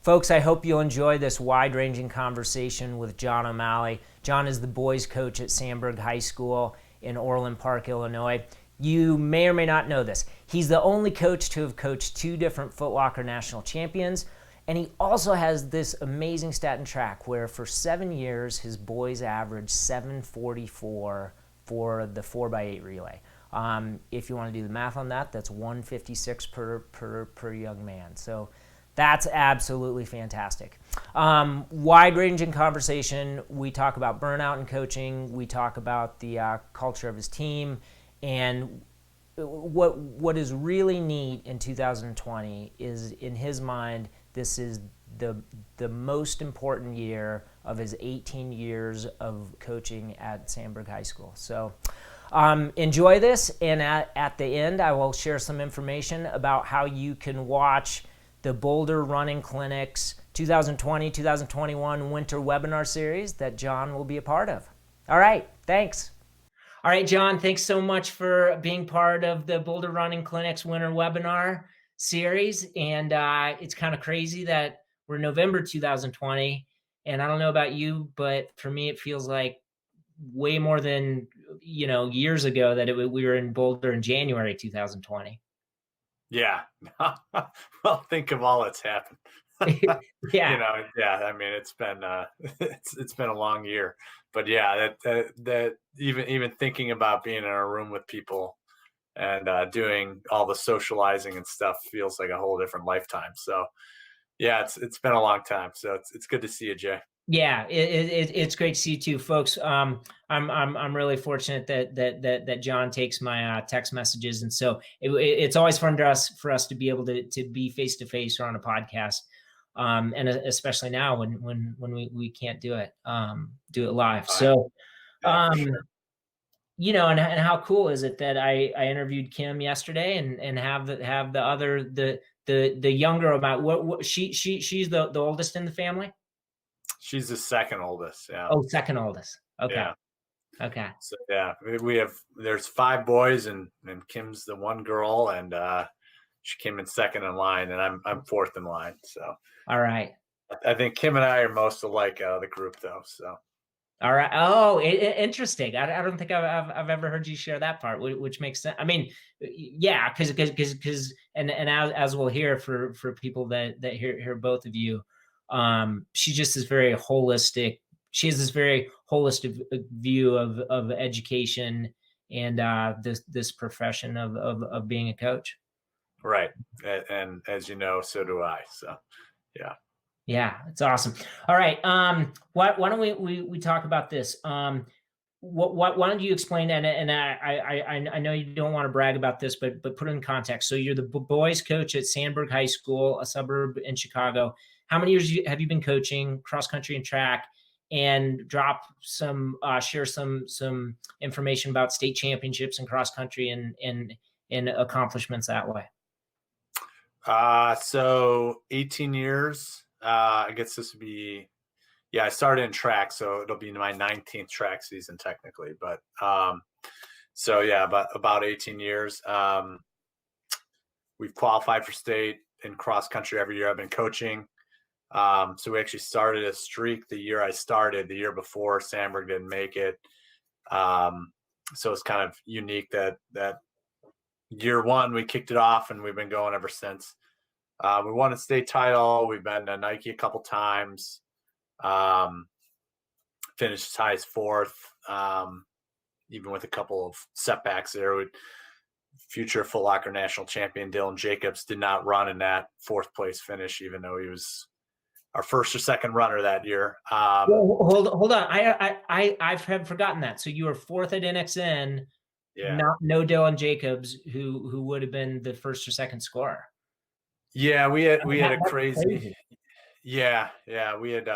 Folks, I hope you'll enjoy this wide-ranging conversation with John O'Malley. John is the boys coach at Sandburg High School in Orland Park, Illinois. You may or may not know this. He's the only coach to have coached 2 different Foot Locker national champions, and he also has this amazing stat and track where for 7 years his boys averaged 744 for the 4x8 relay. If you want to do the math on that, that's 156 per young man. So that's absolutely fantastic. Wide-ranging conversation. We talk about burnout in coaching. We talk about the culture of his team. And what is really neat in 2020 is, in his mind, this is the most important year of his 18 years of coaching at Sandburg High School. So enjoy this. And at the end, I will share some information about how you can watch the Boulder Running Clinic's 2020-2021 Winter Webinar Series that John will be a part of. All right, thanks. All right, John, thanks so much for being part of the Boulder Running Clinic's Winter Webinar Series. And it's kind of crazy that we're November 2020, and I don't know about you, but for me, it feels like way more than, years ago that we were in Boulder in January 2020. Yeah. Well, think of all that's happened. Yeah. I mean, it's been it's been a long year, but yeah, that even thinking about being in a room with people and doing all the socializing and stuff feels like a whole different lifetime. So yeah, it's been a long time. So it's good to see you, Jay. Yeah, it's great to see you too, folks. I'm really fortunate that John takes my text messages, and so it's always fun for us to be able to be face to face or on a podcast, and especially now when we can't do it live. So, Yeah, for sure. and how cool is it that I interviewed Kim yesterday and have the other the younger about what she's the oldest in the family. She's the second oldest. Yeah. Oh, second oldest. Okay. Yeah. Okay. So yeah, there's 5 boys and Kim's the one girl, and she came in second in line, and I'm fourth in line. So All right. I think Kim and I are most alike out of the group, though. So. All right. Oh, interesting. I don't think I've ever heard you share that part, which makes sense. I mean, yeah, because and as we'll hear for people that hear both of you, she just is very holistic. She has this very holistic view of education and this profession of being a coach. Right, and as you know, so do I. So, yeah. Yeah, it's awesome. All right. Why don't we talk about this? Why don't you explain? And I know you don't want to brag about this, but put it in context. So you're the boys coach at Sandburg High School, a suburb in Chicago. How many years have you been coaching cross country and track? And share some information about state championships and cross country and accomplishments that way. So 18 years. I guess this would be, I started in track, so it'll be my 19th track season technically, but, so yeah, about 18 years. We've qualified for state in cross country every year I've been coaching. So we actually started a streak the year I started. The year before, Sandburg didn't make it. So it's kind of unique that year one we kicked it off, and we've been going ever since. We won a state title. We've been to Nike a couple times. Finished as high as 4th, even with a couple of setbacks there. Future Foot Locker national champion Dylan Jacobs did not run in that 4th place finish, even though he was our first or second runner that year. Hold on. I've forgotten that. So you were 4th at NXN. Yeah. No Dylan Jacobs, who would have been the first or second scorer. Yeah, we had a crazy. Yeah, we had.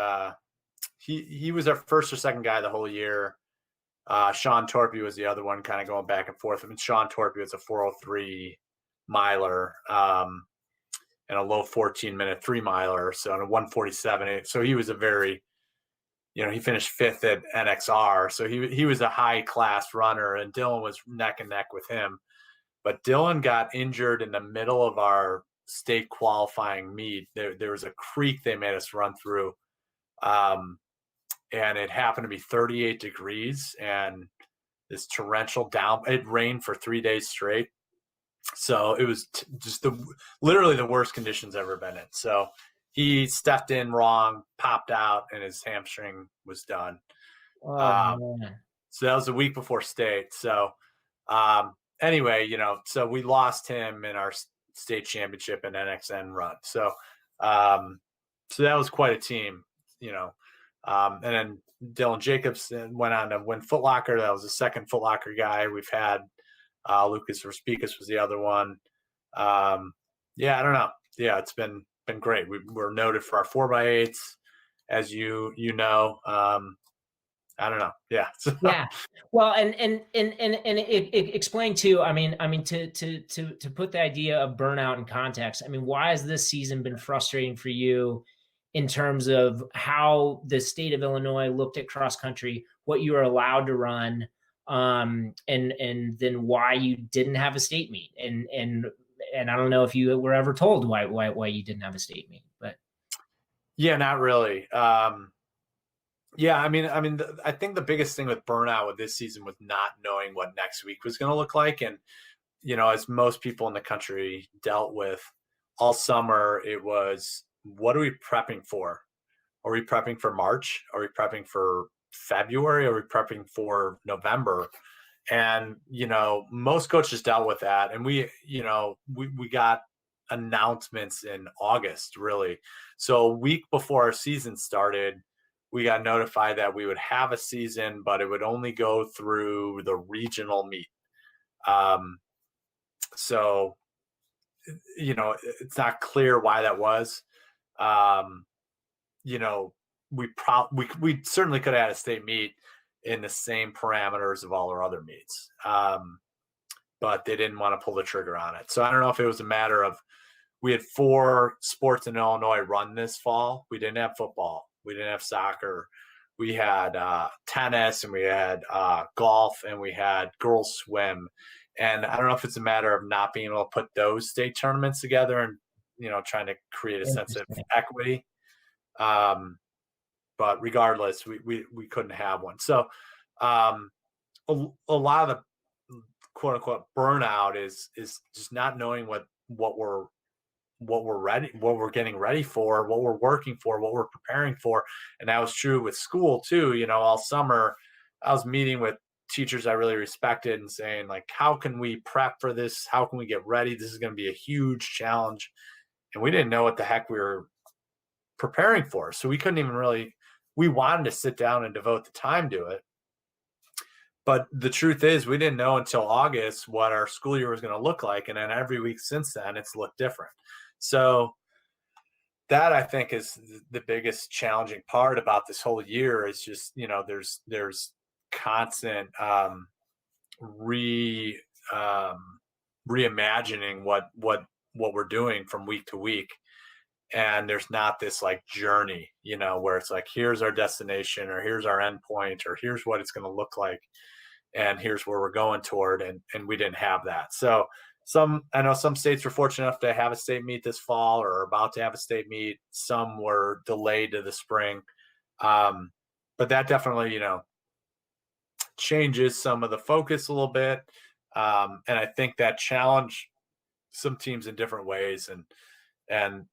He was our first or second guy the whole year. Sean Torpy was the other one, kind of going back and forth. I mean, Sean Torpy was a 4:03 miler, and a low 14-minute 3-miler, so in a 1:47. So he was a very, he finished 5th at NXR, so he was a high class runner, and Dylan was neck and neck with him. But Dylan got injured in the middle of our state qualifying meet. There was a creek they made us run through, and it happened to be 38 degrees and this torrential down. It rained for 3 days straight, so it was just literally the worst conditions I've ever been in. So he stepped in wrong, popped out, and his hamstring was done. Oh, man. So that was a week before state. So anyway, so we lost him in our state championship and NXN run. So so that was quite a team, and then Dylan Jacobs went on to win Foot Locker. That was the second Foot Locker guy we've had. Lucas Verspikas was the other one. Yeah, I don't know. Yeah, it's been great. We're noted for our 4x8s, as you know. I don't know. Yeah. Yeah. Well, and it explain too. I mean, to put the idea of burnout in context. I mean, why has this season been frustrating for you in terms of how the state of Illinois looked at cross country, what you were allowed to run, and then why you didn't have a state meet, and I don't know if you were ever told why you didn't have a state meet, but yeah, not really. Yeah, I mean, I think the biggest thing with burnout with this season was not knowing what next week was going to look like, and as most people in the country dealt with all summer, it was, what are we prepping for? Are we prepping for March? Are we prepping for February? Are we prepping for November? And most coaches dealt with that, and we got announcements in August, really. So a week before our season started, we got notified that we would have a season, but it would only go through the regional meet. So, it's not clear why that was. We certainly could have had a state meet in the same parameters of all our other meets. But they didn't want to pull the trigger on it. So I don't know if it was a matter of, we had 4 sports in Illinois run this fall. We didn't have football. We didn't have soccer. We had tennis, and we had golf, and we had girls swim. And I don't know if it's a matter of not being able to put those state tournaments together and, trying to create a sense of equity. But regardless, we couldn't have one. So a lot of the quote unquote burnout is just not knowing what we're getting ready for, what we're working for, what we're preparing for. And that was true with school too. All summer I was meeting with teachers I really respected and saying, like, how can we prep for this? How can we get ready? This is going to be a huge challenge. And we didn't know what the heck we were preparing for. So we couldn't even really, we wanted to sit down and devote the time to it. But the truth is, we didn't know until August what our school year was going to look like. And then every week since then, it's looked different. So that, I think, is the biggest challenging part about this whole year, is just, there's constant reimagining what we're doing from week to week. And there's not this like journey, where it's like, here's our destination, or here's our end point, or here's what it's going to look like, and here's where we're going toward. And we didn't have that. So I know some states were fortunate enough to have a state meet this fall, or about to have a state meet. Some were delayed to the spring. But that definitely, changes some of the focus a little bit. And I think that challenged some teams in different ways. And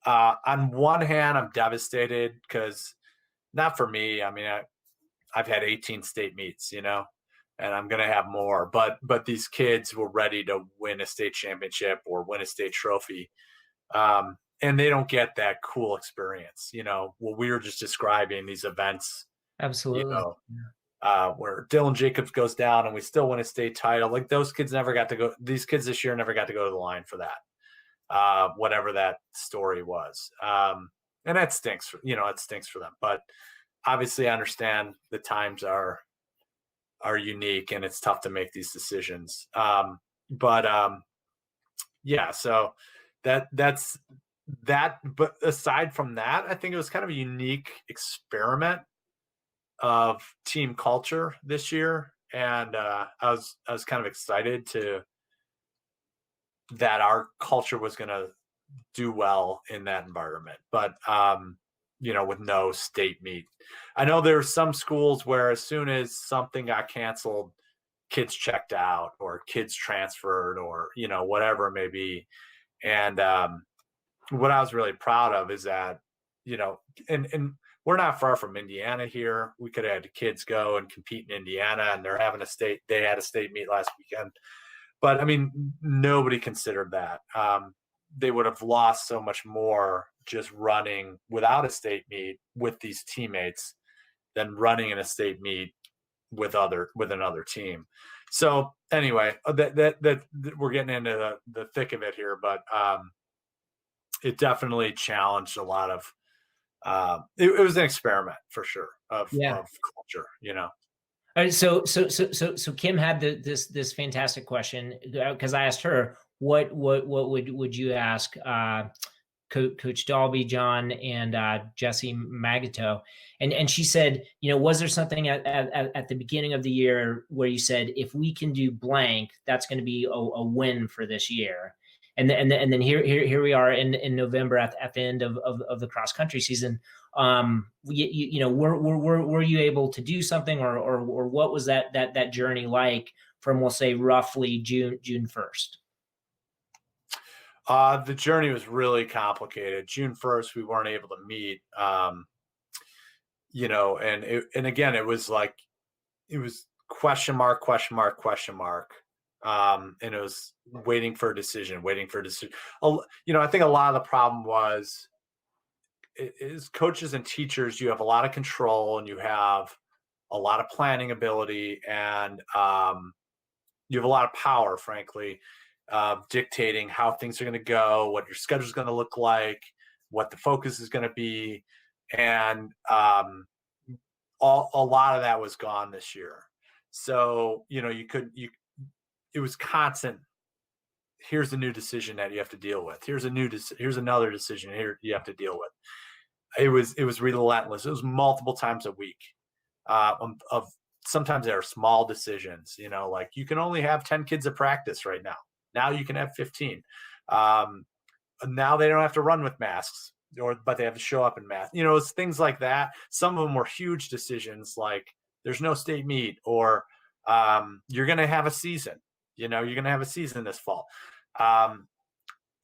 on one hand, I'm devastated because, not for me, I mean, I've had 18 state meets, and I'm going to have more, but these kids were ready to win a state championship or win a state trophy. And they don't get that cool experience, what we were just describing, these events. absolutely. Where Dylan Jacobs goes down and we still win a state title. Like, those kids never got to go. These kids this year never got to go to the line for that. Whatever that story was. And that stinks, it stinks for them, but obviously I understand the times are unique and it's tough to make these decisions. Yeah, so that's that. But aside from that, I think it was kind of a unique experiment of team culture this year. And I was kind of excited that our culture was going to do well in that environment. But with no state meet. I know there are some schools where as soon as something got canceled, kids checked out or kids transferred or whatever it may be. And what I was really proud of is that and we're not far from Indiana here. We could have had kids go and compete in Indiana, and they had a state meet last weekend. But I mean, nobody considered that. They would have lost so much more just running without a state meet with these teammates than running in a state meet with another team. So anyway, that we're getting into the thick of it here, but it definitely challenged a lot of. It was an experiment for sure of culture, All right, so Kim had this fantastic question because I asked her what would you ask Coach Dalby, John, and Jesse Magato, and she said, was there something at the beginning of the year where you said, if we can do blank, that's going to be a win for this year? And then here we are in November at the end of the cross country season. Were you able to do something, or what was that journey like from, we'll say, roughly June 1st? The journey was really complicated. June 1st, we weren't able to meet. And again, it was question mark. And it was waiting for a decision. I think a lot of the problem is coaches and teachers, you have a lot of control and you have a lot of planning ability, and you have a lot of power, frankly, dictating how things are going to go, what your schedule is going to look like, what the focus is going to be. And a lot of that was gone this year. So, it was constant. Here's a new decision that you have to deal with. Here's another decision here you have to deal with. It was relentless. It was multiple times a week. Of sometimes there are small decisions, like you can only have 10 kids at practice right now. Now you can have 15. Now they don't have to run with masks, but they have to show up in masks. It's things like that. Some of them were huge decisions, like there's no state meet, or you're going to have a season. You're going to have a season this fall. And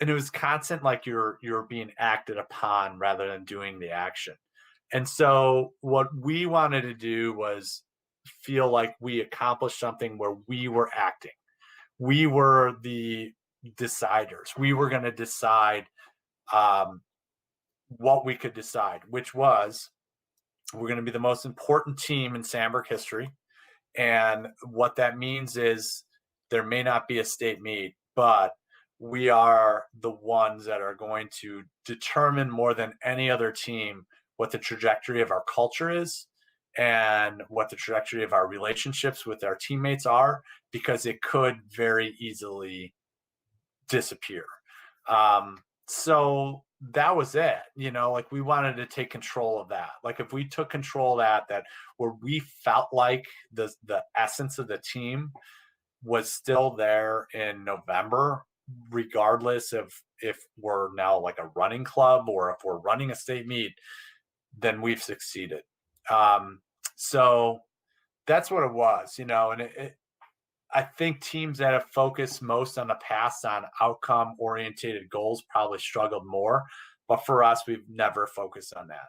it was constant, like you're being acted upon rather than doing the action. And so what we wanted to do was feel like we accomplished something where we were acting. We were the deciders. We were going to decide what we could decide, which was we're going to be the most important team in Sandburg history. And what that means is there may not be a state meet, but we are the ones that are going to determine more than any other team what the trajectory of our culture is and what the trajectory of our relationships with our teammates are, because it could very easily disappear. So that was it, like we wanted to take control of that. Like if we took control of that where we felt like the essence of the team was still there in November, regardless of if we're now like a running club or if we're running a state meet, then we've succeeded. So that's what it was, and I think teams that have focused most on the past on outcome oriented goals probably struggled more, but for us, we've never focused on that.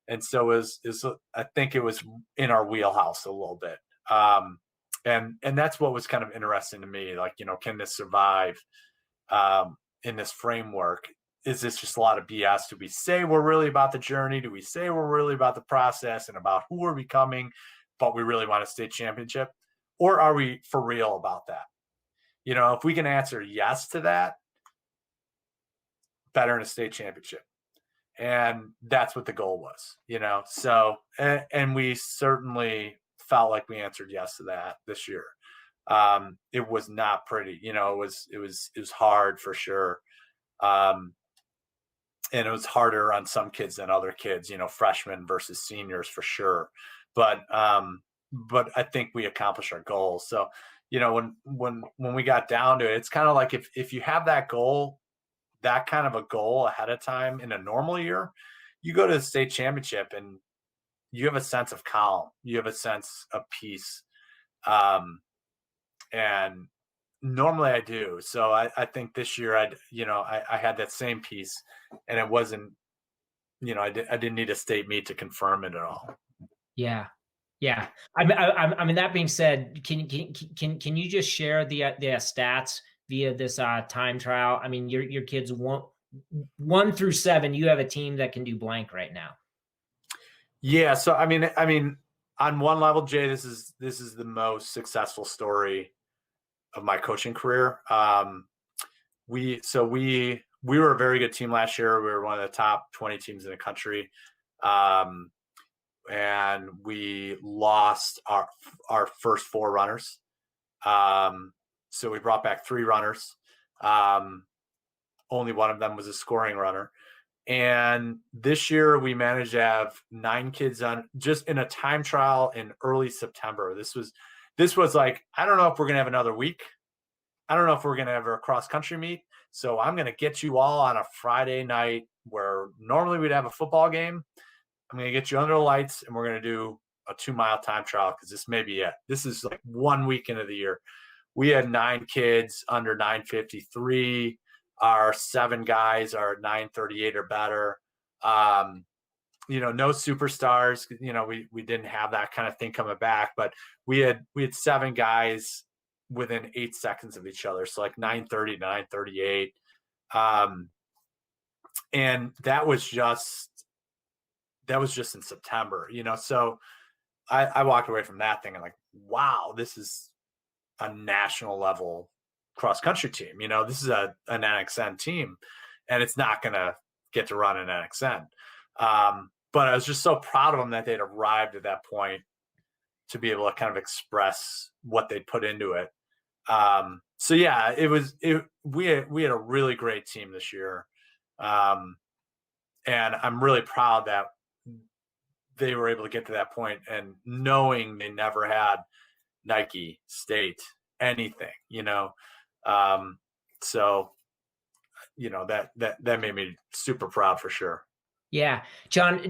And so I think it was in our wheelhouse a little bit. And that's what was kind of interesting to me. Like, can this survive in this framework? Is this just a lot of BS? Do we say we're really about the journey? Do we say we're really about the process and about who we're becoming, but we really want a state championship? Or are we for real about that? If we can answer yes to that, better in a state championship. And that's what the goal was, So, and we certainly felt like we answered yes to that this year. It was not pretty, it was hard for sure. And it was harder on some kids than other kids, freshmen versus seniors for sure. But I think we accomplished our goals. So, when we got down to it, it's kind of like if you have that goal, that kind of a goal ahead of time in a normal year, you go to the state championship and you have a sense of calm, you have a sense of peace. And normally I do. So I think this year I had that same peace, and it wasn't, I didn't need a state meet to confirm it at all. Yeah. Yeah. I mean, that being said, can you just share the stats via this time trial? I mean, your kids one through 7, you have a team that can do blank right now. Yeah. So I mean, on one level, Jay, this is the most successful story of my coaching career. We were a very good team last year. We were one of the top 20 teams in the country. And we lost our first 4 runners. So we brought back 3 runners. Only one of them was a scoring runner. And this year we managed to have 9 kids on just in a time trial in early September. This was like, I don't know if we're going to have another week. I don't know if we're going to have a cross country meet. So I'm going to get you all on a Friday night where normally we'd have a football game. I'm going to get you under the lights and we're going to do a 2-mile time trial because this may be it. This is like 1 weekend of the year. We had 9 kids under 9:53. Our 7 guys are 9:38 or better. No superstars. We didn't have that kind of thing coming back, but we had 7 guys within 8 seconds of each other. So like 9:30 to 9:38. And that was just in September, so I walked away from that thing and like, wow, this is a national level cross country team. This is an NXN team, and it's not going to get to run an NXN. But I was just so proud of them that they'd arrived at that point to be able to kind of express what they'd put into it. So yeah, we had a really great team this year. And I'm really proud that they were able to get to that point and knowing they never had Nike, state, anything, so, that made me super proud for sure. Yeah, John.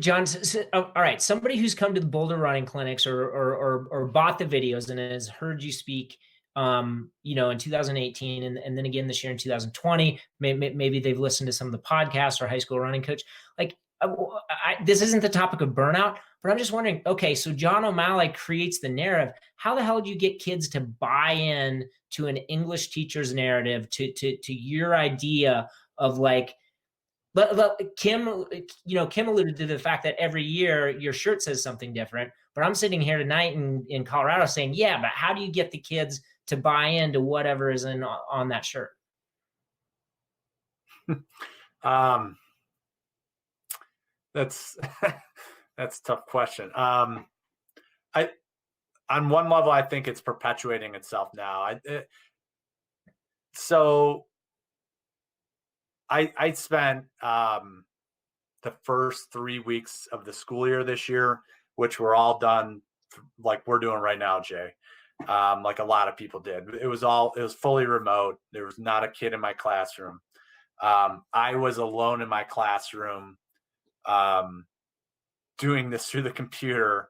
All right. Somebody who's come to the Boulder running clinics or bought the videos and has heard you speak, in 2018 and then again this year in 2020. Maybe they've listened to some of the podcasts or high school running coach. Like, this isn't the topic of burnout, but I'm just wondering. Okay, so John O'Malley creates the narrative. How the hell do you get kids to buy in to an English teacher's narrative to your idea of like? Kim alluded to the fact that every year your shirt says something different, but I'm sitting here tonight in Colorado saying, yeah, but how do you get the kids to buy into whatever is on that shirt? That's a tough question. On one level, I think it's perpetuating itself now. I spent the first 3 weeks of the school year this year, which were all done like we're doing right now, Jay. Like a lot of people did. It was fully remote. There was not a kid in my classroom. I was alone in my classroom, doing this through the computer,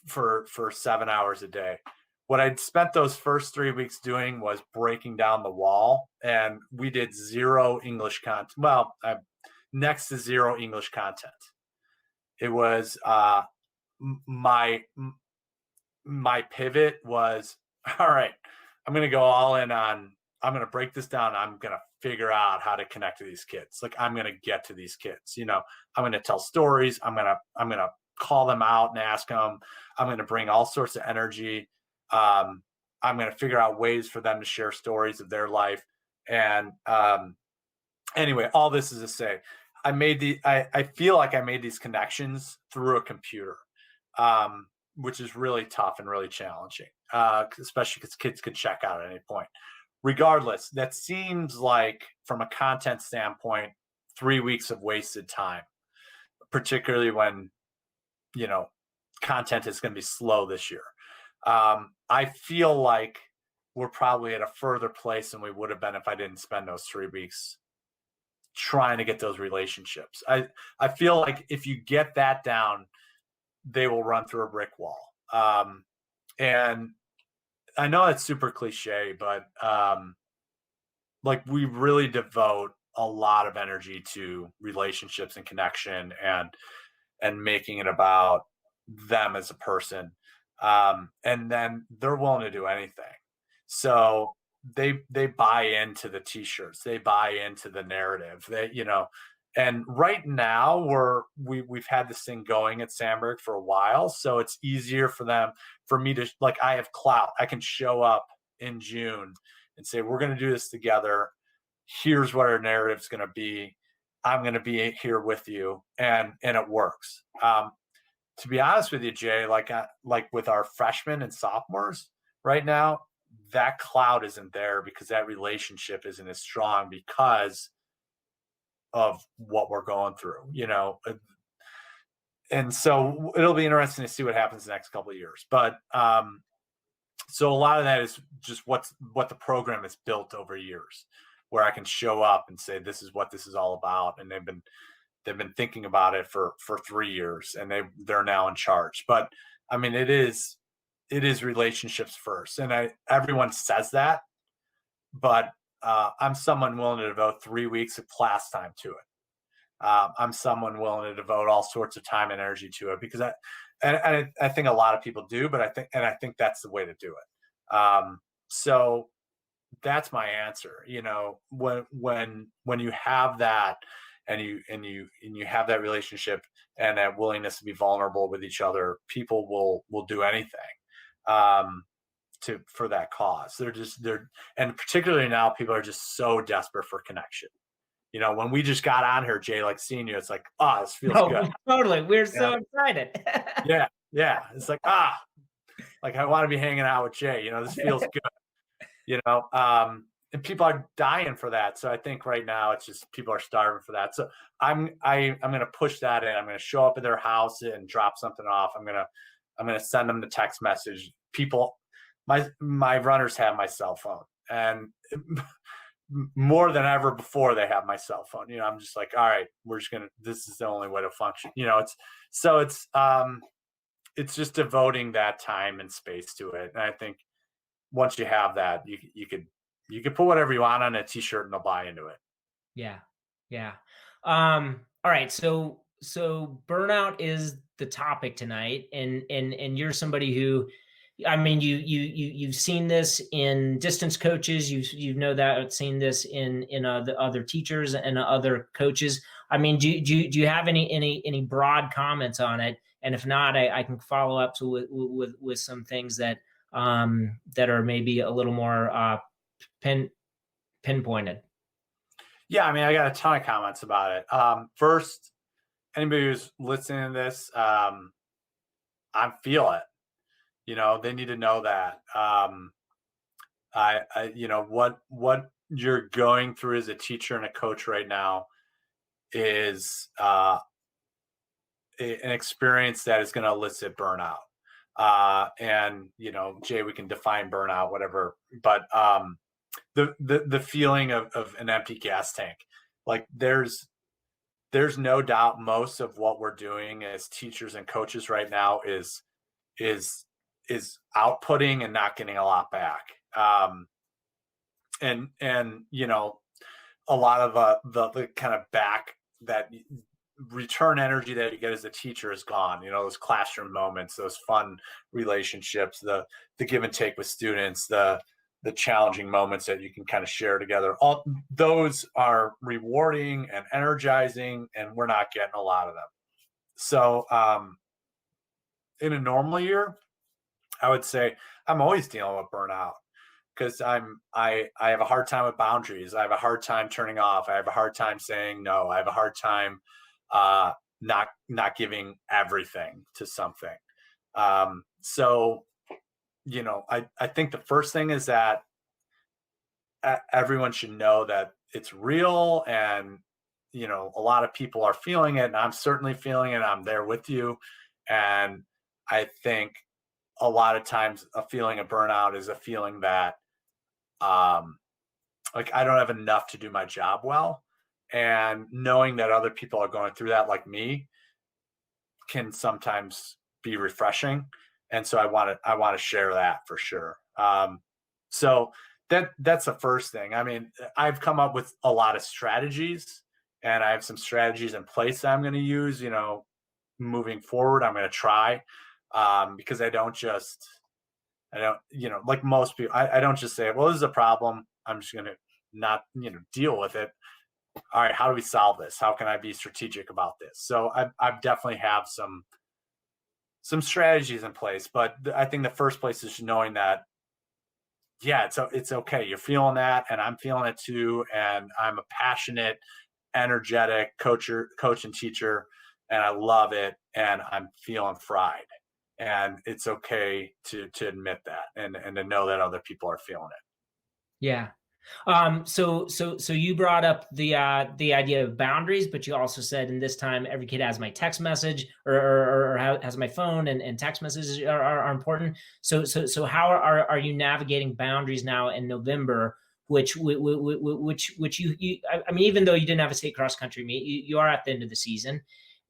for 7 hours a day. What I'd spent those first 3 weeks doing was breaking down the wall, and we did 0 English content. Well, next to 0 English content. It was my pivot was, all right, I'm going to go all in on, I'm going to break this down. I'm going to figure out how to connect to these kids. Like, I'm going to get to these kids, I'm going to tell stories. I'm going to call them out and ask them. I'm going to bring all sorts of energy. I'm going to figure out ways for them to share stories of their life. And anyway, all this is to say, I feel like I made these connections through a computer, which is really tough and really challenging, especially because kids could check out at any point. Regardless, that seems like, from a content standpoint, 3 weeks of wasted time, particularly when, content is going to be slow this year. I feel like we're probably at a further place than we would have been if I didn't spend those 3 weeks trying to get those relationships. I feel like if you get that down, they will run through a brick wall. And I know that's super cliche, but like we really devote a lot of energy to relationships and connection and making it about them as a person. And then they're willing to do anything. So they buy into the t-shirts, they buy into the narrative. And right now we've had this thing going at Sandburg for a while, so it's easier for me to, like, I have clout. I can show up in June and say, we're going to do this together. Here's what our narrative's going to be. I'm going to be here with you, and it works. To be honest with you, Jay, like with our freshmen and sophomores right now, that cloud isn't there because that relationship isn't as strong because of what we're going through, and so it'll be interesting to see what happens the next couple of years. But so a lot of that is just what the program has built over years, where I can show up and say, this is what this is all about. And they've been thinking about it for 3 years, and they're now in charge. But I mean, it is relationships first. And everyone says that, but I'm someone willing to devote 3 weeks of class time to it. I'm someone willing to devote all sorts of time and energy to it because I think a lot of people do, but I think that's the way to do it. So that's my answer. When you have that, and you have that relationship and that willingness to be vulnerable with each other, people will do anything for that cause. And particularly now, people are just so desperate for connection. When we just got on here, Jay, like seeing you, it's like, this feels good. Totally. We're so excited. Yeah. It's like, like I want to be hanging out with Jay. This feels good. And people are dying for that. So I think right now it's just people are starving for that. So I'm going to push that in. I'm going to show up at their house and drop something off. I'm going to send them the text message. People, my runners have my cell phone, and more than ever before they have my cell phone. I'm just like, all right, this is the only way to function. It's just devoting that time and space to it. And I think once you have that, you could put whatever you want on a t-shirt and they'll buy into it. Yeah. All right. So burnout is the topic tonight, and you're somebody who, I mean, you've seen this in distance coaches. Seen this in the other teachers and other coaches. I mean, do you have any broad comments on it? And if not, I can follow up with some things that are maybe a little more pinpointed. Yeah, I mean, I got a ton of comments about it. First, anybody who's listening to this, I feel it. They need to know that. What you're going through as a teacher and a coach right now is an experience that is going to elicit burnout. And Jay, we can define burnout, whatever, but the feeling of an empty gas tank, like there's no doubt most of what we're doing as teachers and coaches right now is outputting and not getting a lot back. And a lot of the kind of back, that return energy that you get as a teacher is gone. Those classroom moments, those fun relationships, the give and take with students, the challenging moments that you can kind of share together. All those are rewarding and energizing, and we're not getting a lot of them. So in a normal year, I would say I'm always dealing with burnout because I have a hard time with boundaries. I have a hard time turning off. I have a hard time saying no. I have a hard time not giving everything to something. So I think the first thing is that everyone should know that it's real, and a lot of people are feeling it, and I'm certainly feeling it. I'm there with you, and I think a lot of times a feeling of burnout is a feeling that like I don't have enough to do my job well. And knowing that other people are going through that like me can sometimes be refreshing. And so I want to share that for sure. So that's the first thing. I mean, I've come up with a lot of strategies, and I have some strategies in place that I'm going to use, moving forward. I'm going to try, because I don't, like most people, I don't just say, well, this is a problem, I'm just going to not, deal with it. All right, how do we solve this? How can I be strategic about this? So I definitely have some strategies in place, but I think the first place is knowing that, yeah, it's okay. You're feeling that, and I'm feeling it too. And I'm a passionate, energetic coach and teacher, and I love it. And I'm feeling fried, and it's okay to admit that, and to know that other people are feeling it. Yeah. So you brought up the idea of boundaries, but you also said in this time every kid has my text message or has my phone, and text messages are important. So how are you navigating boundaries now in November? Which you I mean, even though you didn't have a state cross country meet, you are at the end of the season.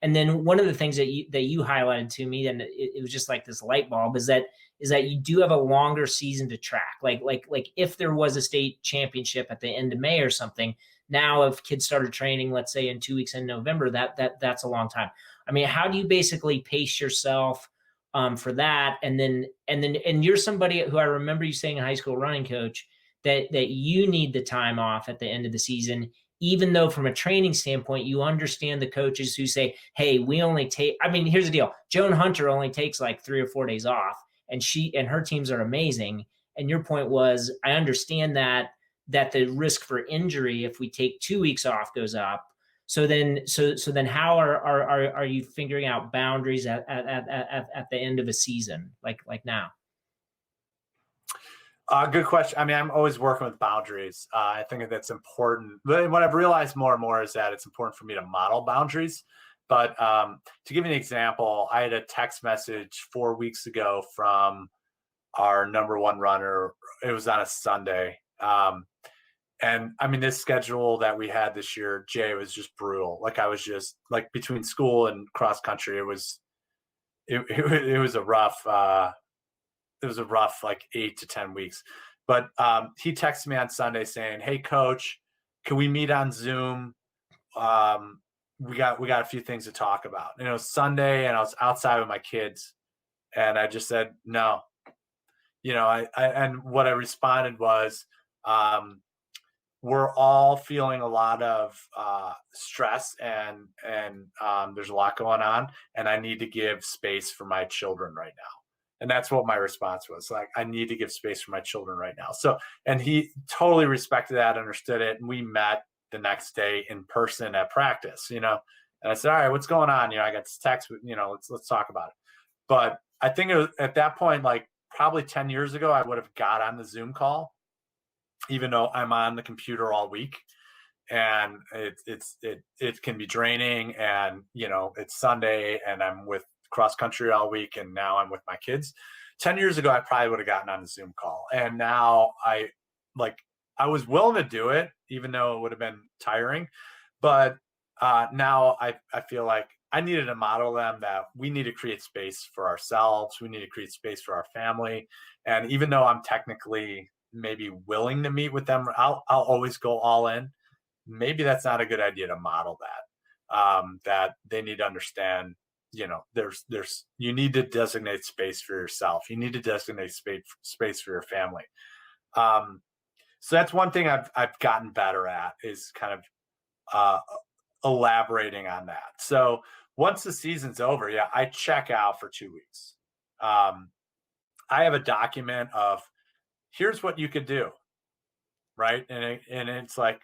And then one of the things that you highlighted to me, and it was just like this light bulb, is that you do have a longer season to track. Like if there was a state championship at the end of May or something, now if kids started training, let's say in 2 weeks in November, that's a long time. I mean, how do you basically pace yourself for that? And you're somebody who I remember you saying in high school, running coach, that you need the time off at the end of the season, even though from a training standpoint, you understand the coaches who say, hey, we only take, I mean, here's the deal. Joan Hunter only takes like 3 or 4 days off, and she and her teams are amazing. And your point was, I understand that the risk for injury if we take 2 weeks off goes up. So then how are you figuring out boundaries at the end of a season like now? Good question. I mean, I'm always working with boundaries. I think that's important. But what I've realized more and more is that it's important for me to model boundaries. But to give you an example, I had a text message 4 weeks ago from our number one runner. It was on a Sunday. And I mean, this schedule that we had this year, Jay, was just brutal. Like I was just like between school and cross country, it was a rough like 8 to 10 weeks. But he texted me on Sunday saying, hey coach, can we meet on Zoom? We got a few things to talk about. And it was Sunday, and I was outside with my kids, and I just said no. And what I responded was, we're all feeling a lot of stress, and there's a lot going on, and I need to give space for my children right now. And that's what my response was. Like, I need to give space for my children right now. So, and he totally respected that, understood it. And we met the next day in person at practice, and I said, all right, what's going on? I got this text, let's talk about it. But I think it was, at that point, like probably 10 years ago, I would have got on the Zoom call, even though I'm on the computer all week, and it can be draining, and it's Sunday and I'm with cross country all week, and now I'm with my kids. 10 years ago, I probably would have gotten on a Zoom call, and now I was willing to do it, even though it would have been tiring. But now I feel like I needed to model them that we need to create space for ourselves. We need to create space for our family. And even though I'm technically maybe willing to meet with them, I'll always go all in. Maybe that's not a good idea to model that. That they need to understand, there's you need to designate space for yourself. You need to designate space for your family. So that's one thing I've gotten better at, is kind of elaborating on that. So once the season's over, yeah, I check out for 2 weeks. I have a document of, here's what you could do, right? And it's like,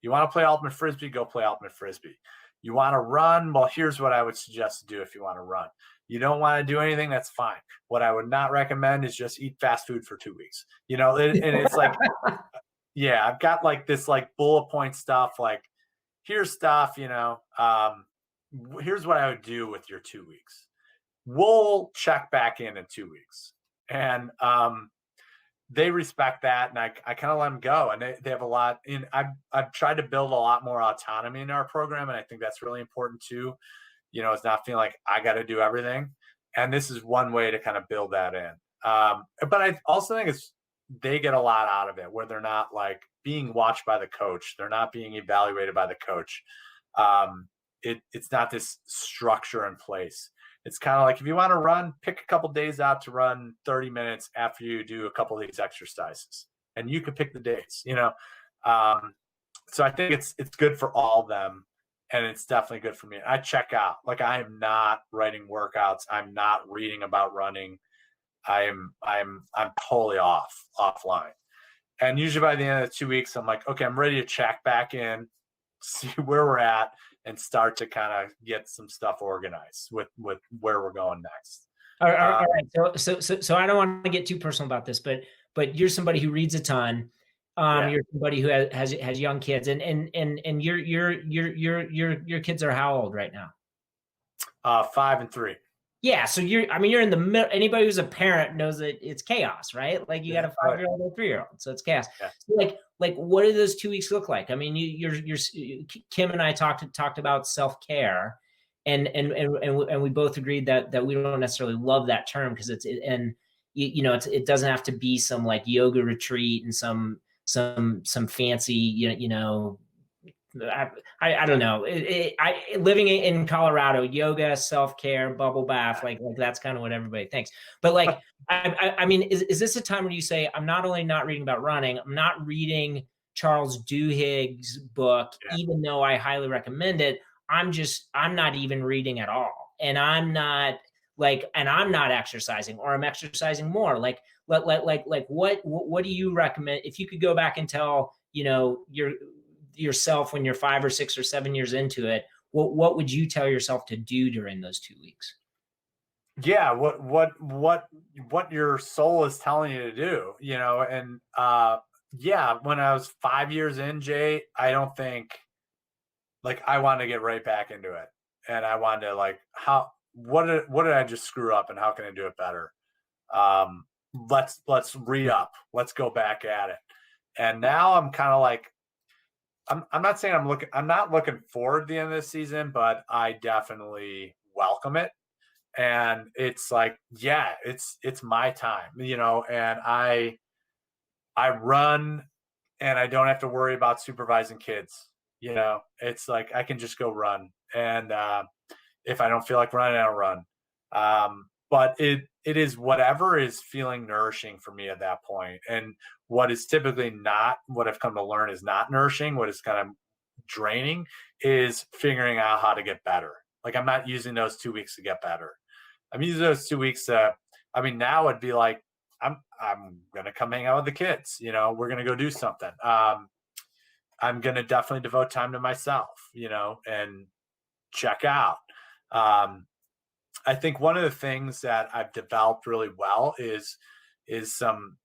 you want to play ultimate frisbee, go play ultimate frisbee. You want to run? Well, here's what I would suggest to do if you want to run. You don't want to do anything? That's fine. What I would not recommend is just eat fast food for 2 weeks. And it's like, yeah, I've got like this like bullet point stuff. Like, here's stuff. Here's what I would do with your 2 weeks. We'll check back in 2 weeks, and they respect that, and I kind of let them go, and they have a lot in. I've tried to build a lot more autonomy in our program, and I think that's really important too. It's not feeling like I got to do everything, and this is one way to kind of build that in. But I also think they get a lot out of it, where they're not like being watched by the coach, they're not being evaluated by the coach. It's not this structure in place. It's kind of like, if you want to run, pick a couple days out to run 30 minutes after you do a couple of these exercises, and you can pick the days, so I think it's good for all of them, and it's definitely good for me. I check out. Like, I am not writing workouts. I'm not reading about running. I'm totally offline. And usually by the end of the 2 weeks, I'm like, okay, I'm ready to check back in, see where we're at, and start to kind of get some stuff organized with where we're going next. All right. So I don't want to get too personal about this, but you're somebody who reads a ton. You're somebody who has young kids, and your kids are how old right now? 5 and 3. Yeah. So you're in the middle. Anybody who's a parent knows that it's chaos, right? Like, you got a 5-year-old and a 3-year-old, so it's chaos. Yeah. So like, what do those 2 weeks look like? I mean, Kim and I talked about self-care, and we both agreed that we don't necessarily love that term, because it doesn't have to be some like yoga retreat and some fancy, I don't know. Living in Colorado, yoga, self-care, bubble bath, like that's kind of what everybody thinks. But like, I mean, is this a time where you say, I'm not only not reading about running, I'm not reading Charles Duhigg's book, even though I highly recommend it. I'm not even reading at all. And I'm not exercising, or I'm exercising more. Like what do you recommend? If you could go back and tell, yourself when you're 5 or 6 or 7 years into it, what would you tell yourself to do during those 2 weeks? Yeah, what your soul is telling you to do, and when I was 5 years in, Jay, I don't think, like, I wanted to get right back into it, and I wanted to, like, what did I just screw up, and how can I do it better? Let's re-up, let's go back at it. And now I'm kind of like, I'm not saying I'm not looking forward to the end of the season, but I definitely welcome it. And it's like, it's my time, and I run, and I don't have to worry about supervising kids. It's like, I can just go run. And if I don't feel like running, I don't run. But it is whatever is feeling nourishing for me at that point. And what is typically not, what I've come to learn is not nourishing, what is kind of draining, is figuring out how to get better. Like, I'm not using those 2 weeks to get better. I'm using those 2 weeks to, now it'd be like, I'm going to come hang out with the kids. We're going to go do something. I'm going to definitely devote time to myself, and check out. I think one of the things that I've developed really well is some,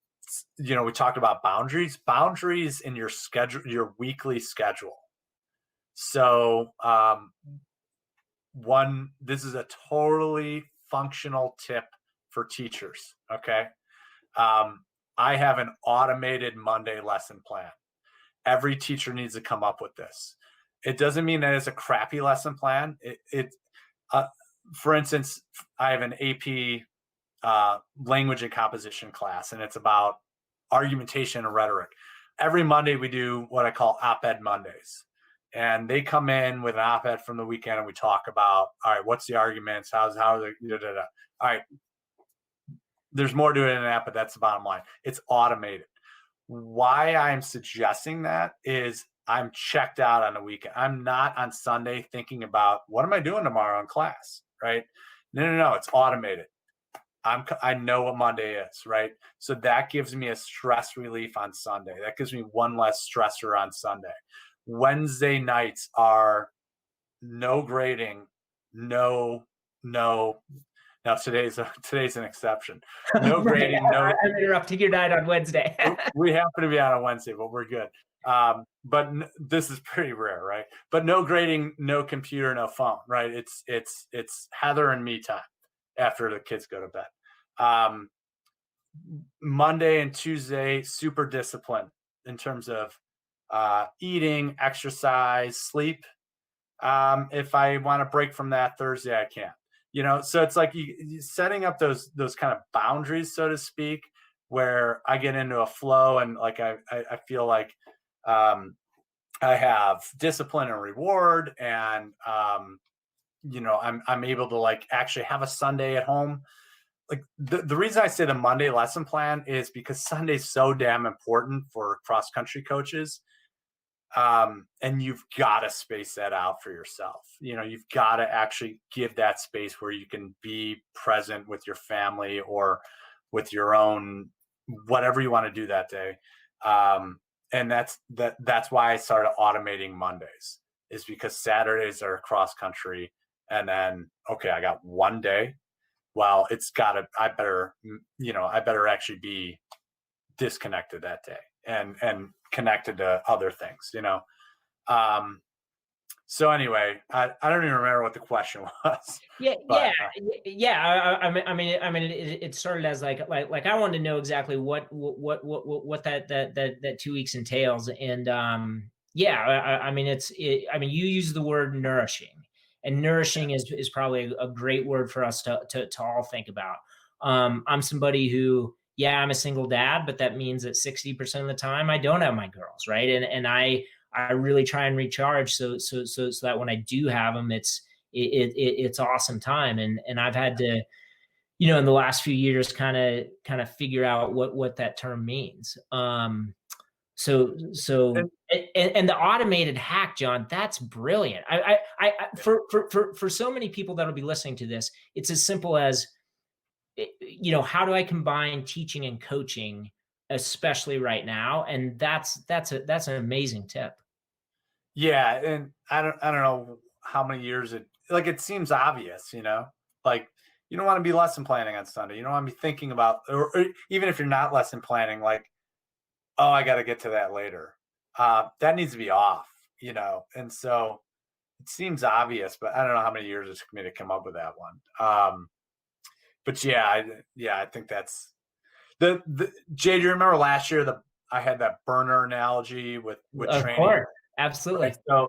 we talked about boundaries in your schedule, your weekly schedule. So, this is a totally functional tip for teachers. Okay. I have an automated Monday lesson plan. Every teacher needs to come up with this. It doesn't mean that it's a crappy lesson plan. For instance, I have an AP language and composition class, and it's about argumentation and rhetoric. Every Monday we do what I call op-ed Mondays. And they come in with an op-ed from the weekend, and we talk about, all right, what's the arguments? How are they? All right. There's more to it than that, but that's the bottom line. It's automated. Why I'm suggesting that is I'm checked out on the weekend. I'm not on Sunday thinking about, what am I doing tomorrow in class, right? No. It's automated. I know what Monday is, right? So that gives me a stress relief on Sunday. That gives me one less stressor on Sunday. Wednesday nights are no grading, no. Now today's an exception. No grading, no. I'm interrupting your night on Wednesday. We happen to be on a Wednesday, but we're good. But this is pretty rare, right? But no grading, no computer, no phone, right? It's Heather and me time after the kids go to bed. Monday and Tuesday, super disciplined in terms of eating, exercise, sleep. If I want to break from that Thursday, I can. So it's like setting up those kind of boundaries, so to speak, where I get into a flow and like I feel like I have discipline and reward, and I'm able to like actually have a Sunday at home. Like the reason I say the Monday lesson plan is because Sunday's so damn important for cross country coaches. And you've got to space that out for yourself. You've got to actually give that space where you can be present with your family or with your own whatever you want to do that day. And that's why I started automating Mondays, is because Saturdays are cross country, and then okay, I got one day. Well, I better actually be disconnected that day and connected to other things. So anyway, I don't even remember what the question was. Yeah, but, yeah. It started as like I wanted to know exactly what that 2 weeks entails, and you use the word nourishing, and nourishing is probably a great word for us to all think about. I'm somebody who, I'm a single dad, but that means that 60% of the time I don't have my girls, right? And I really try and recharge so that when I do have them, it's awesome time. And I've had to, in the last few years, kind of figure out what that term means. So and the automated hack, John, that's brilliant. For so many people that'll be listening to this, it's as simple as, how do I combine teaching and coaching, especially right now? And that's an amazing tip. Yeah, and I don't know how many years it seems obvious, like you don't want to be lesson planning on Sunday. You don't want to be thinking about, or even if you're not lesson planning, like, oh, I got to get to that later. That needs to be off, and so it seems obvious, but I don't know how many years it took me to come up with that one. But I think that's the Jay. Do you remember last year I had that burner analogy with of training? Course. Absolutely. Right? So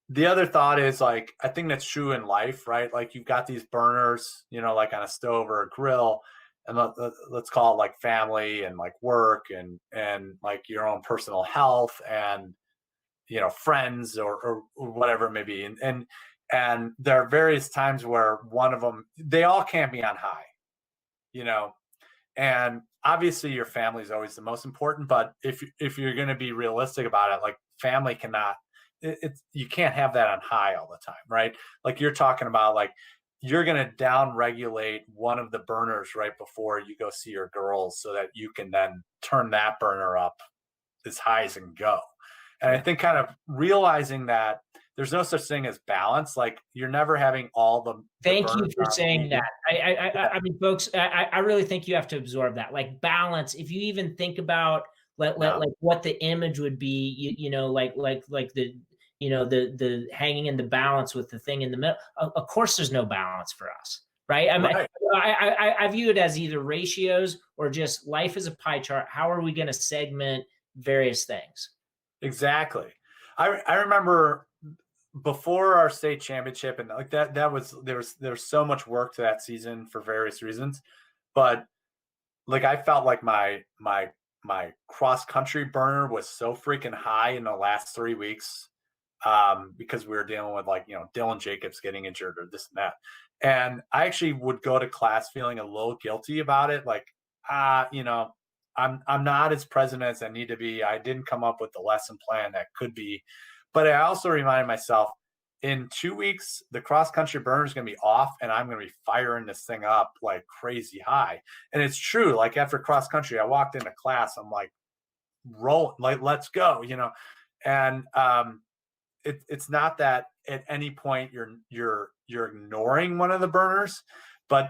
the other thought is, like, I think that's true in life, right? Like you've got these burners, like on a stove or a grill, and let's call it like family and like work and like your own personal health and friends or whatever it may be, and there are various times where one of them, they all can't be on high, and obviously your family is always the most important, but if you're going to be realistic about it, like family cannot, you can't have that on high all the time, right? Like you're talking about, like you're going to down regulate one of the burners right before you go see your girls so that you can then turn that burner up as high as it can go. And I think kind of realizing that there's no such thing as balance. Like you're never having all the Thank you for saying that. I mean, folks, I really think you have to absorb that. Like balance, if you even think about like what the image would be, like the, the hanging in the balance with the thing in the middle. Of course, there's no balance for us, right? I view it as either ratios or just life is a pie chart. How are we going to segment various things? Exactly. I remember before our state championship, and like there was so much work to that season for various reasons, but like I felt like my cross country burner was so freaking high in the last 3 weeks, because we were dealing with, like, Dylan Jacobs getting injured or this and that, and I actually would go to class feeling a little guilty about it, like I'm not as present as I need to be. I didn't come up with the lesson plan that could be. But I also reminded myself, in 2 weeks, the cross country burner is going to be off, and I'm going to be firing this thing up like crazy high. And it's true. Like after cross country, I walked into class, I'm like, roll, like, let's go, And it's not that at any point you're ignoring one of the burners, but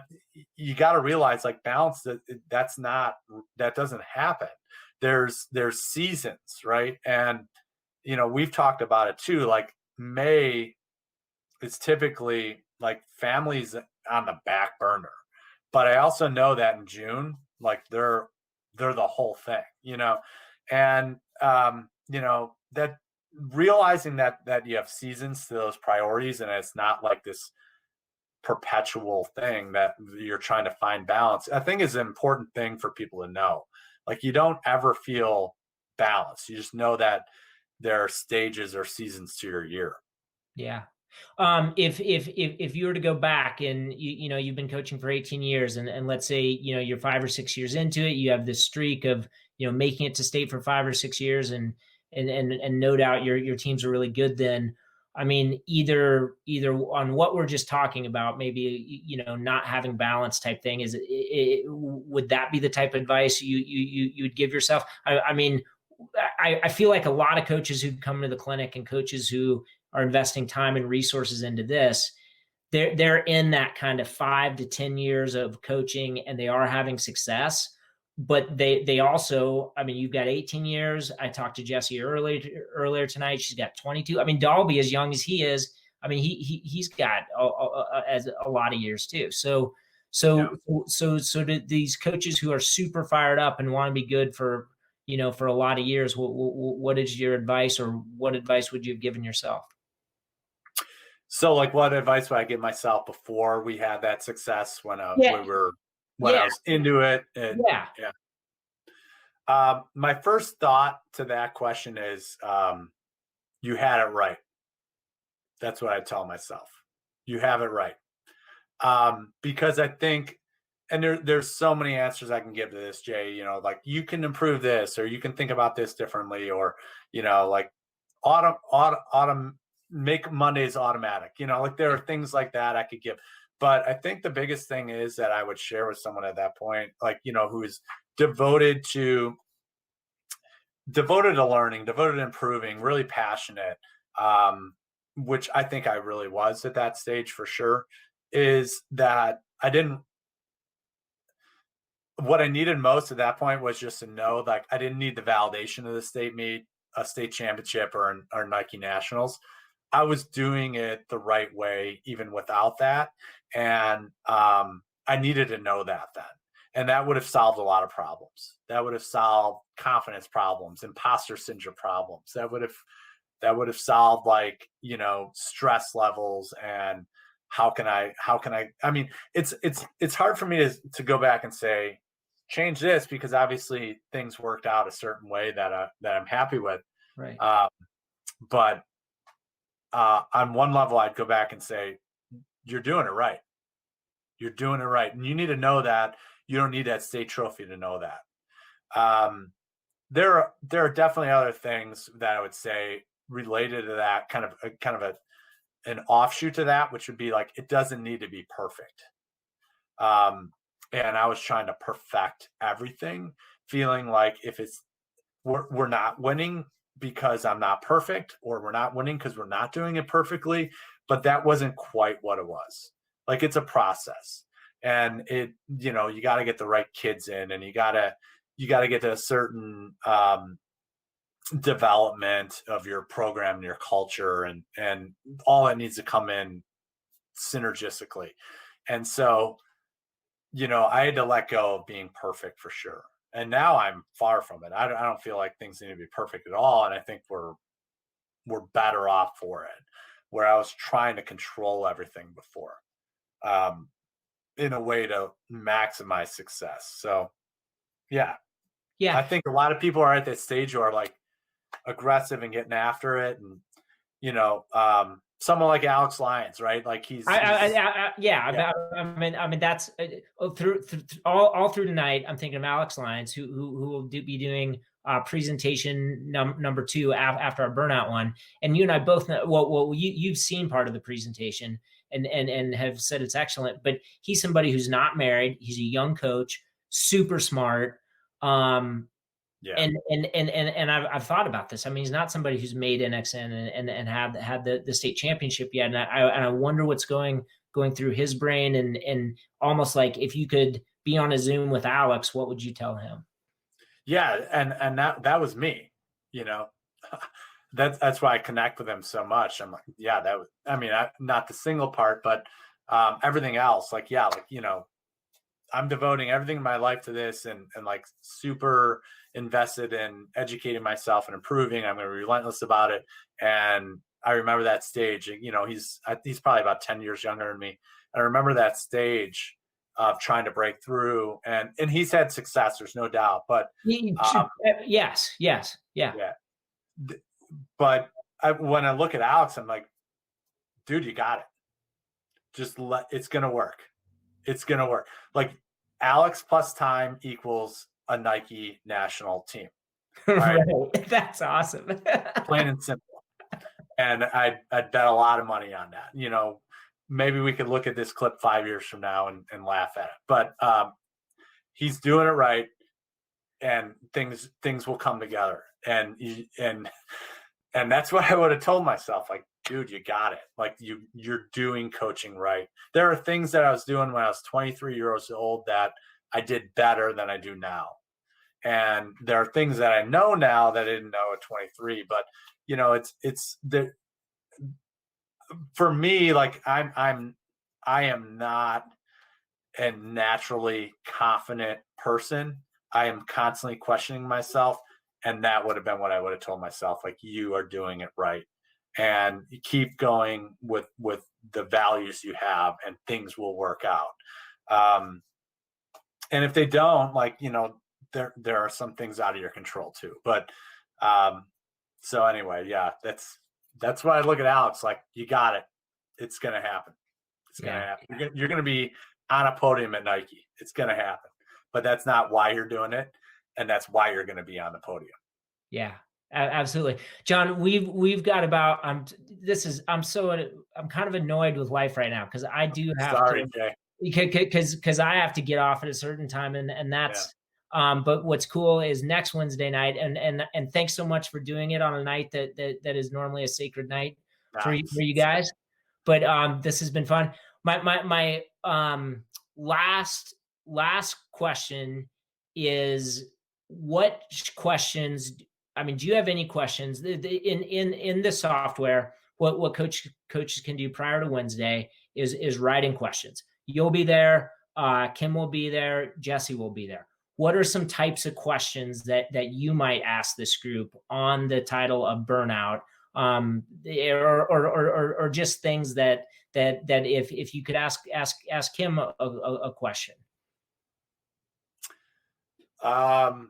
you got to realize, like, balance, that doesn't happen. There's seasons, right? And we've talked about it too. Like May is typically like families on the back burner, but I also know that in June, Like they're the whole thing, and that realizing that you have seasons to those priorities, and it's not like this perpetual thing that you're trying to find balance, I think is an important thing for people to know. Like you don't ever feel balanced. You just know that there are stages or seasons to your year. Yeah. If you were to go back and you've been coaching for 18 years and let's say, you're 5 or 6 years into it, you have this streak of, making it to state for 5 or 6 years and no doubt your teams are really good then. I mean, either on what we're just talking about, maybe, not having balance type thing, would that be the type of advice you would give yourself? I mean, I feel like a lot of coaches who come to the clinic and coaches who are investing time and resources into this, they're in that kind of 5 to 10 years of coaching and they are having success. But they also, I mean, you've got 18 years. I talked to Jessie earlier tonight. She's got 22. I mean, Dalby, as young as he is, I mean, he's got a lot of years too. So to these coaches who are super fired up and want to be good for a lot of years, what is your advice, or what advice would you have given yourself? So, like, what advice would I give myself before we had that success when I was into it? My first thought to that question is, you had it right. That's what I tell myself. You have it right. Because I think, and there's so many answers I can give to this, Jay, like you can improve this, or you can think about this differently, or, like autumn, make Mondays automatic, like there are things like that I could give. But I think the biggest thing is that I would share with someone at that point, like, who is devoted to learning, devoted to improving, really passionate, which I think I really was at that stage for sure, is that what I needed most at that point was just to know, like, I didn't need the validation of the state meet, a state championship, or Nike Nationals. I was doing it the right way, even without that. And I needed to know that then. And that would have solved a lot of problems. That would have solved confidence problems, imposter syndrome problems. That would have solved, like, stress levels and how can I mean, it's hard for me to go back and say, change this, because obviously things worked out a certain way that I'm happy with. Right. But on one level, I'd go back and say, you're doing it right. You're doing it right. And you need to know that. You don't need that state trophy to know that. There are definitely other things that I would say related to that, kind of an offshoot to that, which would be like, it doesn't need to be perfect. And I was trying to perfect everything, feeling like if we're not winning because I'm not perfect, or we're not winning because we're not doing it perfectly. But that wasn't quite what it was. Like, it's a process, and you got to get the right kids in, and you got to get to a certain development of your program and your culture, and all that needs to come in synergistically. And so, I had to let go of being perfect for sure. And now I'm far from it. I don't feel like things need to be perfect at all. And I think we're better off for it, where I was trying to control everything before, in a way to maximize success. So, yeah. I think a lot of people are at that stage who are like aggressive and getting after it. And, someone like Alex Lyons, right? Like he's I mean, that's through all through tonight. I'm thinking of Alex Lyons, who will be doing presentation number 2 after our Burnout one. And you and I both know, well, you've seen part of the presentation and have said it's excellent. But he's somebody who's not married. He's a young coach, super smart. Yeah. And I've thought about this. I mean, he's not somebody who's made NXN and had the state championship yet. And I wonder what's going through his brain, and almost like, if you could be on a Zoom with Alex, what would you tell him? Yeah. And that was me, that's why I connect with him so much. I'm like, yeah, that was, I mean, not the single part, but everything else, like, yeah, like, I'm devoting everything in my life to this and like super invested in educating myself and improving. I'm going to be relentless about it. And I remember that stage, he's probably about 10 years younger than me. And I remember that stage of trying to break through, and he's had success. There's no doubt, but yes. Yeah. yeah. But when I look at Alex, I'm like, dude, you got it. Just it's going to work. It's going to work. Like Alex plus time equals a Nike national team. Right? That's awesome. Plain and simple. And I'd bet a lot of money on that. Maybe we could look at this clip 5 years from now and laugh at it. But he's doing it right, and things will come together. And that's what I would have told myself. Like, dude, you got it. Like you're doing coaching right. There are things that I was doing when I was 23 years old that I did better than I do now. And there are things that I know now that I didn't know at 23, but it's the, for me, like I am not a naturally confident person. I am constantly questioning myself. And that would have been what I would have told myself. Like, you are doing it right. And you keep going with the values you have, and things will work out. And if they don't, like, there are some things out of your control too. But so anyway, yeah, that's why I look at Alex. Like, you got it. It's gonna happen. It's gonna happen. You're gonna be on a podium at Nike. It's gonna happen. But that's not why you're doing it, and that's why you're gonna be on the podium. Yeah, absolutely, John. We've got about. I'm kind of annoyed with life right now because I do have to. Jay. Because I have to get off at a certain time, and that's. Yeah. But what's cool is next Wednesday night, and thanks so much for doing it on a night that is normally a sacred night for you guys. But this has been fun. My last question is, what questions? I mean, do you have any questions in the software? What coaches can do prior to Wednesday is writing questions. You'll be there. Kim will be there. Jesse will be there. What are some types of questions that you might ask this group on the title of Burnout, or just things that if you could ask Kim a question? How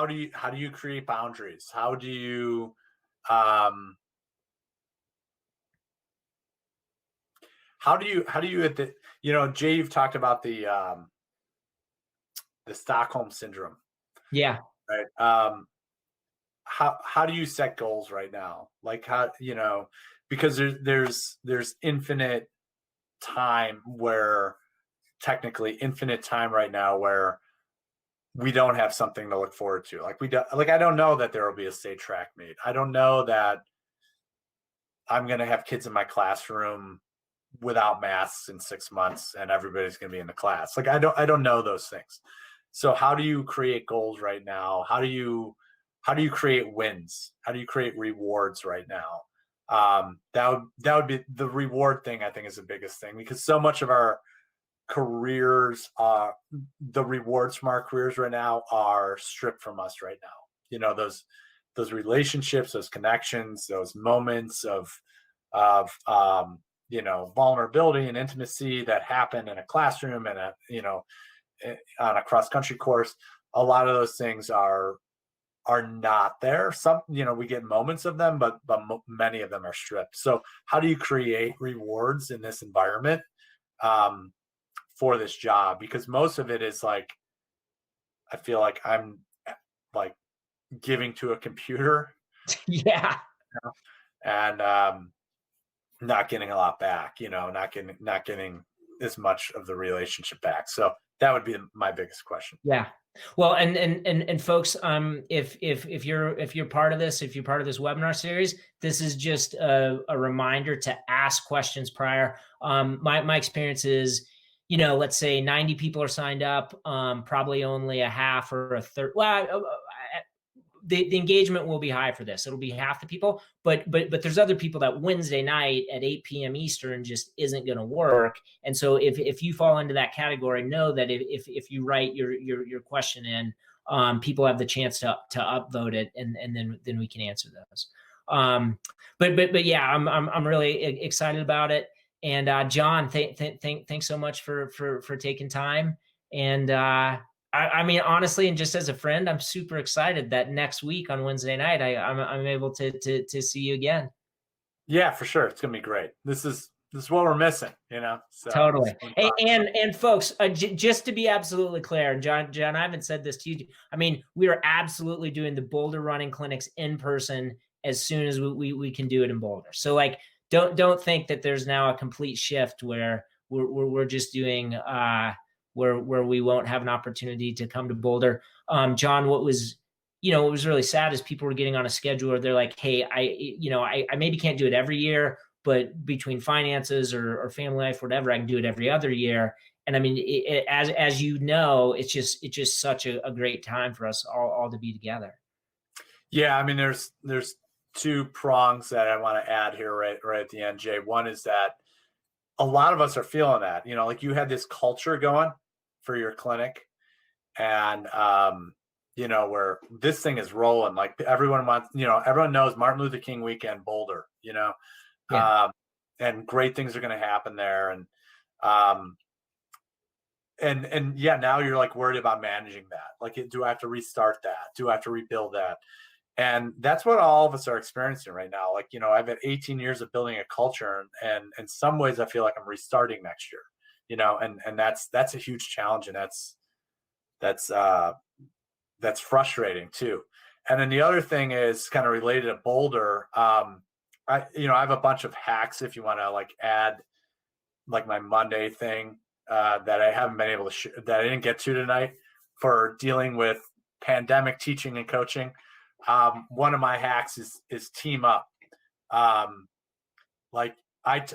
do you create boundaries? How do you Jay, you've talked about the Stockholm syndrome. Yeah. Right. How do you set goals right now? Like, how, because there's infinite time right now where we don't have something to look forward to. Like, I don't know that there will be a state track meet. I don't know that I'm going to have kids in my classroom without masks in 6 months and everybody's going to be in the class. Like, I don't know those things. So how do you create goals right now? How do you create wins? How do you create rewards right now? That would be the reward thing. I think is the biggest thing, because so much of our careers, the rewards from our careers right now are stripped from us right now. Those relationships, those connections, those moments of vulnerability and intimacy that happen in a classroom and on a cross country course. A lot of those things are not there. Some, we get moments of them, but many of them are stripped. So how do you create rewards in this environment for this job? Because most of it is like, I feel like I'm like giving to a computer. Yeah. And not getting a lot back, not getting as much of the relationship back. So that would be my biggest question. Yeah. Well, and folks, if you're part of this, if you're part of this webinar series, this is just a reminder to ask questions prior. My experience is, let's say 90 people are signed up, probably only a half or a third. Well, the engagement will be high for this. It'll be half the people, but there's other people that Wednesday night at 8 p.m. Eastern just isn't going to work. And so if you fall into that category, know that if you write your question in, people have the chance to upvote it, and then we can answer those. But yeah, I'm really excited about it. And John, thanks so much for taking time. And I mean, honestly, and just as a friend, I'm super excited that next week on Wednesday night, I'm able to see you again. Yeah, for sure. It's gonna be great. This is what we're missing, So Totally. And folks, just to be absolutely clear, and John, I haven't said this to you. I mean, we are absolutely doing the Boulder running clinics in person as soon as we can do it in Boulder. So like, don't think that there's now a complete shift where we're just doing where we won't have an opportunity to come to Boulder. John, what was really sad is people were getting on a schedule where they're like, hey, I maybe can't do it every year, but between finances or family life, whatever, I can do it every other year. And I mean, as you know, it's just such a great time for us all to be together. Yeah, I mean, there's two prongs that I want to add here right at the end, Jay. One is that a lot of us are feeling that, like you had this culture going for your clinic, and where this thing is rolling. Like everyone wants, everyone knows Martin Luther King weekend, Boulder, Yeah. And great things are going to happen there. And yeah, now you're like worried about managing that. Like, do I have to restart that? Do I have to rebuild that? And that's what all of us are experiencing right now. Like, I've had 18 years of building a culture, and in some ways I feel like I'm restarting next year, and that's a huge challenge. And that's frustrating too. And then the other thing is kind of related to Boulder. I have a bunch of hacks if you want to like add like my Monday thing that I haven't been able to that I didn't get to tonight for dealing with pandemic teaching and coaching. One of my hacks is team up. Like I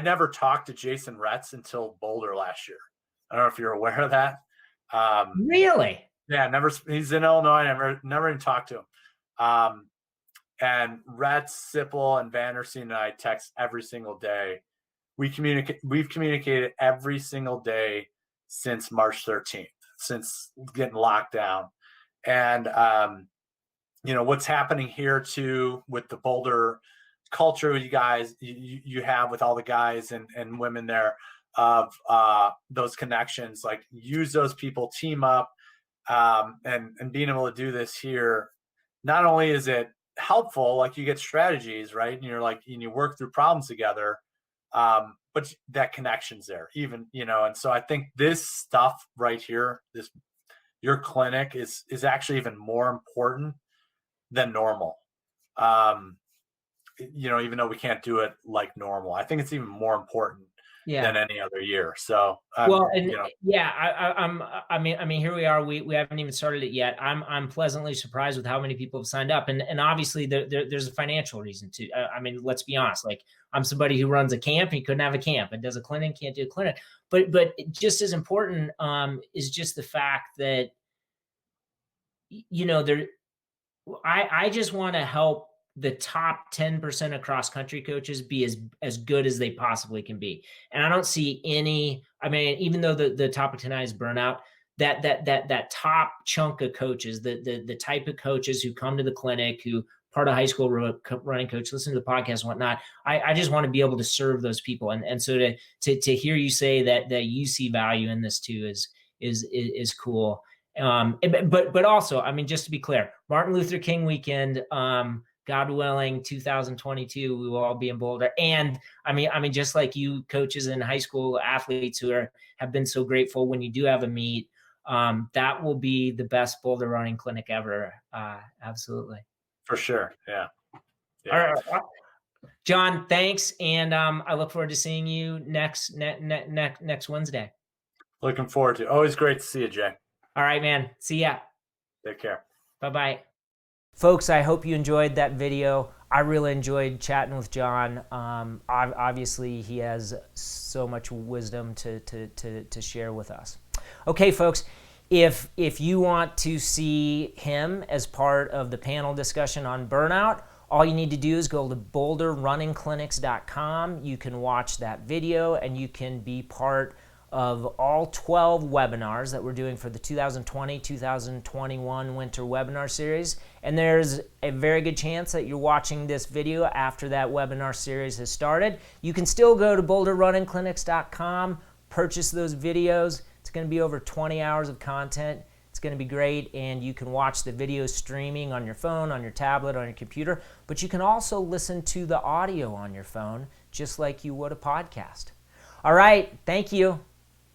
never talked to Jason Retz until Boulder last year. I don't know if you're aware of that. Really? Yeah, never. He's in Illinois. Never even talked to him. And Retz, Sipple, and Vandersteen and I text every single day. We've communicated every single day since March 13th, since getting locked down. And what's happening here too with the Boulder culture you guys you have with all the guys and women there of those connections, like use those people, team up, and being able to do this here. Not only is it helpful, like you get strategies, right? And you're like, and you work through problems together, but that connection's there even, and so I think this stuff right here, your clinic is actually even more important than normal. Even though we can't do it like normal, I think it's even more important than any other year. So, I mean, here we are. We haven't even started it yet. I'm pleasantly surprised with how many people have signed up, and obviously there's a financial reason too. I mean, let's be honest. Like, I'm somebody who runs a camp. He couldn't have a camp, and does a clinic, can't do a clinic. But just as important is just the fact that I just want to help the top 10% of cross country coaches be as good as they possibly can be. And I don't see any, I mean, even though the top of 10 is Burnout, that top chunk of coaches, the type of coaches who come to the clinic, who part of high school running coach, listen to the podcast and whatnot. I just want to be able to serve those people. And so to hear you say that you see value in this too is cool. But also, I mean, just to be clear, Martin Luther King weekend, God willing, 2022, we will all be in Boulder. And I mean, just like you coaches and high school athletes who have been so grateful when you do have a meet, that will be the best Boulder running clinic ever. Absolutely. For sure. Yeah. All right. John, thanks. And I look forward to seeing you next Wednesday. Looking forward to it. Always great to see you, Jay. All right, man. See ya. Take care. Bye-bye. Folks, I hope you enjoyed that video. I really enjoyed chatting with John. Obviously, he has so much wisdom to share with us. Okay, folks, If you want to see him as part of the panel discussion on burnout, all you need to do is go to boulderrunningclinics.com. You can watch that video and you can be part of all 12 webinars that we're doing for the 2020-2021 winter webinar series. And there's a very good chance that you're watching this video after that webinar series has started. You can still go to boulderrunningclinics.com, purchase those videos. It's going to be over 20 hours of content. It's going to be great, and you can watch the video streaming on your phone, on your tablet, on your computer, but you can also listen to the audio on your phone just like you would a podcast. All right, thank you.